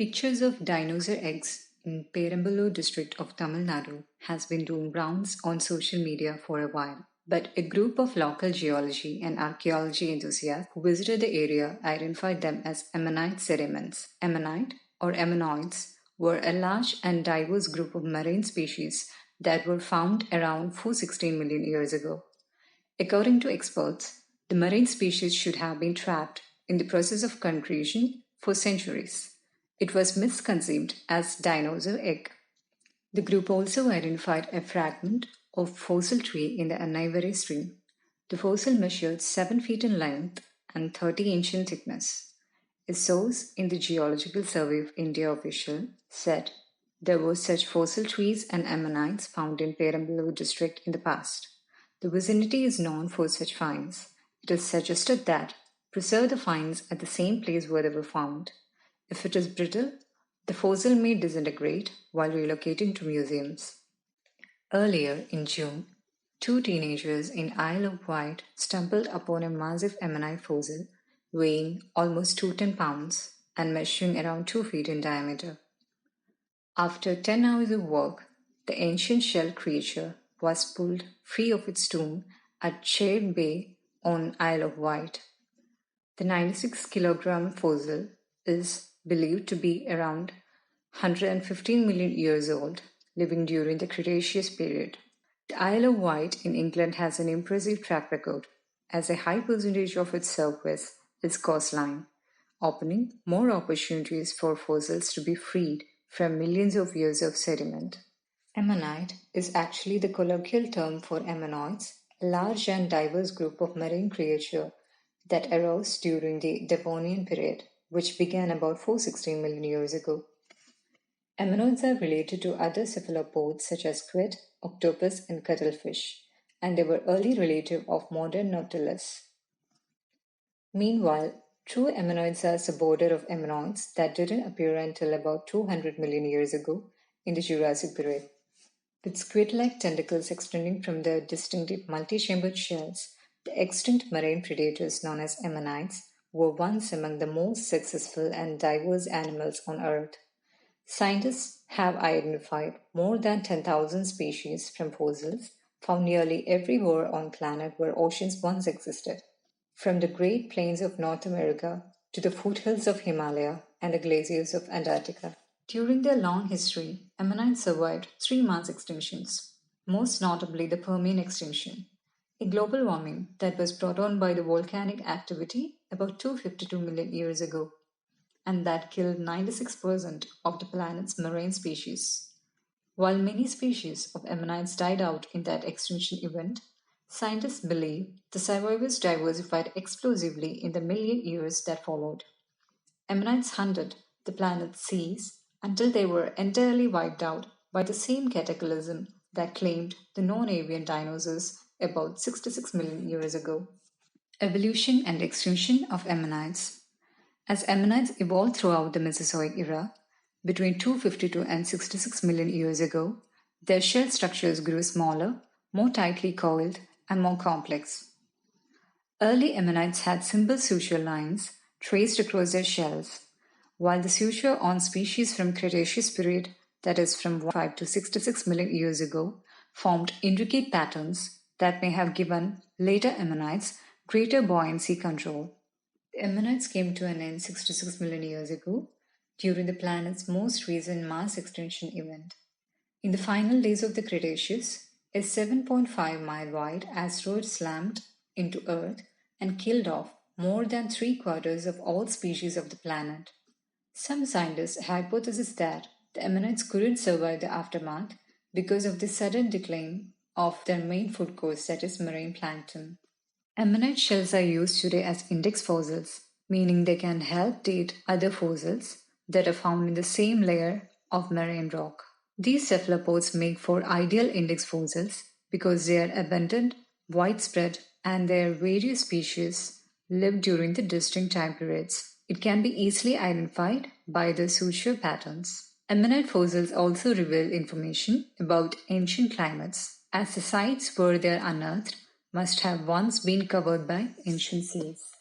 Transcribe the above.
Pictures of dinosaur eggs in Perambalur district of Tamil Nadu has been doing rounds on social media for a while. But a group of local geology and archaeology enthusiasts who visited the area identified them as ammonite sediments. Ammonite, or ammonoids, were a large and diverse group of marine species that were found around 416 million years ago. According to experts, the marine species should have been trapped in the process of concretion for centuries. It was misconceived as dinosaur egg. The group also identified a fragment of fossil tree in the Aanaivari stream. The fossil measured 7 feet in length and 30 inches in thickness. A source in the Geological Survey of India official said there were such fossil trees and ammonites found in Perambalur district in the past. The vicinity is known for such finds. It is suggested that preserve the finds at the same place where they were found. If it is brittle, the fossil may disintegrate while relocating to museums. Earlier in June, 2 teenagers in Isle of Wight stumbled upon a massive ammonite fossil weighing almost 210 pounds and measuring around 2 feet in diameter. After 10 hours of work, the ancient shell creature was pulled free of its tomb at Shade Bay on Isle of Wight. The 96-kilogram fossil is believed to be around 115 million years old, living during the Cretaceous period. The Isle of Wight in England has an impressive track record, as a high percentage of its surface is coastline, opening more opportunities for fossils to be freed from millions of years of sediment. Ammonite is actually the colloquial term for ammonites, a large and diverse group of marine creatures that arose during the Devonian period, which began about 416 million years ago. Ammonites are related to other cephalopods such as squid, octopus, and cuttlefish, and they were early relative of modern nautilus. Meanwhile, true ammonites are a suborder of ammonoids that didn't appear until about 200 million years ago in the Jurassic period. With squid-like tentacles extending from their distinctive multi-chambered shells, the extinct marine predators known as ammonites were once among the most successful and diverse animals on Earth. Scientists have identified more than 10,000 species from fossils found nearly everywhere on planet where oceans once existed, from the Great Plains of North America to the foothills of Himalaya and the glaciers of Antarctica. During their long history, ammonites survived 3 mass extinctions, most notably the Permian extinction, a global warming that was brought on by the volcanic activity about 252 million years ago, and that killed 96% of the planet's marine species. While many species of ammonites died out in that extinction event, scientists believe the survivors diversified explosively in the million years that followed. Ammonites hunted the planet's seas until they were entirely wiped out by the same cataclysm that claimed the non-avian dinosaurs about 66 million years ago. Evolution and extinction of ammonites. As ammonites evolved throughout the Mesozoic era, between 252 and 66 million years ago, their shell structures grew smaller, more tightly coiled, and more complex. Early ammonites had simple suture lines traced across their shells, while the suture on species from Cretaceous period, that is from 5 to 66 million years ago, formed intricate patterns that may have given later ammonites greater buoyancy control. The ammonites came to an end 66 million years ago during the planet's most recent mass extinction event. In the final days of the Cretaceous, a 7.5-mile wide asteroid slammed into Earth and killed off more than 3/4 of all species of the planet. Some scientists hypothesize that the ammonites couldn't survive the aftermath because of the sudden decline of their main food course, that is marine plankton. Ammonite shells are used today as index fossils, meaning they can help date other fossils that are found in the same layer of marine rock. These cephalopods make for ideal index fossils because they are abundant, widespread, and their various species live during the distinct time periods. It can be easily identified by the suture patterns. Ammonite fossils also reveal information about ancient climates, as the sites where they are unearthed must have once been covered by ancient seas.